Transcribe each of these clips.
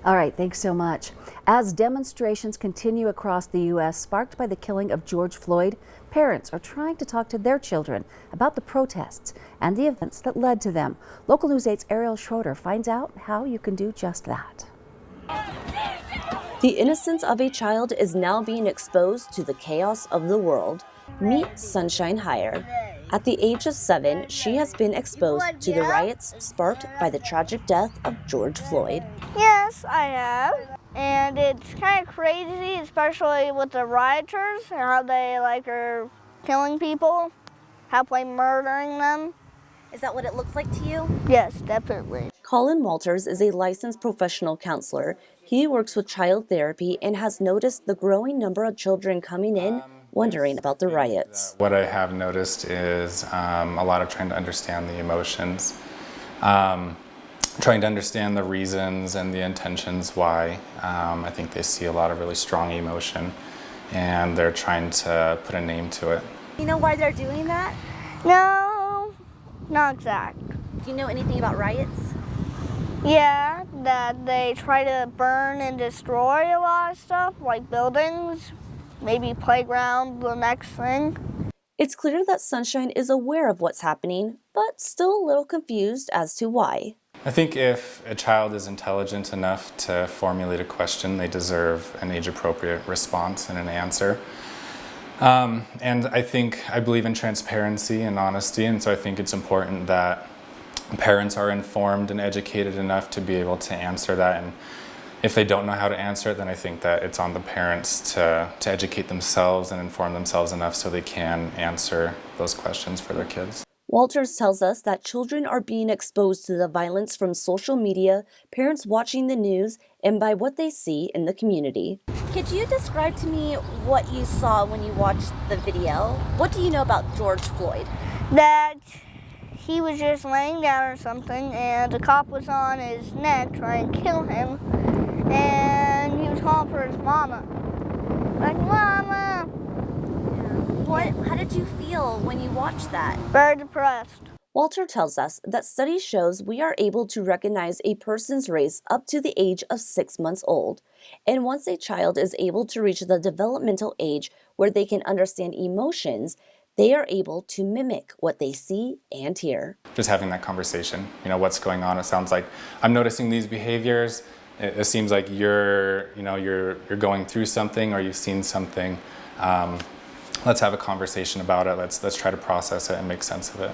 All right, thanks so much. As demonstrations continue across the U.S., sparked by the killing of George Floyd, parents are trying to talk to their children about the protests and the events that led to them. Local News 8's Ariel Schroeder finds out how you can do just that. The innocence of a child is now being exposed to the chaos of the world. Meet Sunshine Hire. At the age of 7, she has been exposed to the riots sparked by the tragic death of George Floyd. Yes, I have. And it's kind of crazy, especially with the rioters, and how they are killing people, how they're murdering them. Is that what it looks like to you? Yes, definitely. Colin Walters is a licensed professional counselor. He works with child therapy and has noticed the growing number of children coming in wondering about the riots. What I have noticed is a lot of trying to understand the emotions, trying to understand the reasons and the intentions why. I think they see a lot of really strong emotion and they're trying to put a name to it. You know why they're doing that? No, not exact. Do you know anything about riots? Yeah, that they try to burn and destroy a lot of stuff, like buildings, maybe playground, the next thing. It's clear that Sunshine is aware of what's happening, but still a little confused as to why. I think if a child is intelligent enough to formulate a question, they deserve an age-appropriate response and an answer. And I believe in transparency and honesty, and so I think it's important that parents are informed and educated enough to be able to answer that. And if they don't know how to answer it, then I think that it's on the parents to educate themselves and inform themselves enough so they can answer those questions for their kids. Walters tells us that children are being exposed to the violence from social media, parents watching the news, and by what they see in the community. Could you describe to me what you saw when you watched the video? What do you know about George Floyd? That he was just laying down or something, and the cop was on his neck trying to kill him, and he was calling for his mama. Like, Mama! How did you feel when you watched that? Very depressed. Walter tells us that study shows we are able to recognize a person's race up to the age of 6 months old. And once a child is able to reach the developmental age where they can understand emotions, they are able to mimic what they see and hear. Just having that conversation, what's going on? It sounds like I'm noticing these behaviors. It seems like you're going through something or you've seen something. Let's have a conversation about it. Let's try to process it and make sense of it.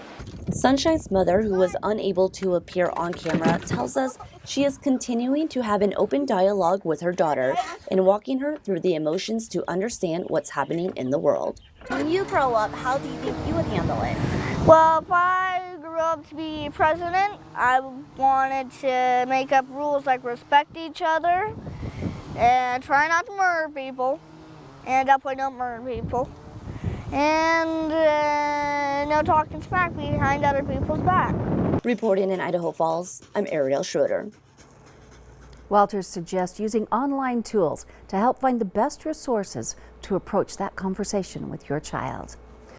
Sunshine's mother, who was unable to appear on camera, tells us she is continuing to have an open dialogue with her daughter and walking her through the emotions to understand what's happening in the world. When you grow up, how do you think you would handle it? Well, if I grew up to be president, I wanted to make up rules like respect each other and try not to murder people, and definitely don't murder people. And no talking smack behind other people's back. Reporting in Idaho Falls, I'm Ariel Schroeder. Walters suggests using online tools to help find the best resources to approach that conversation with your child.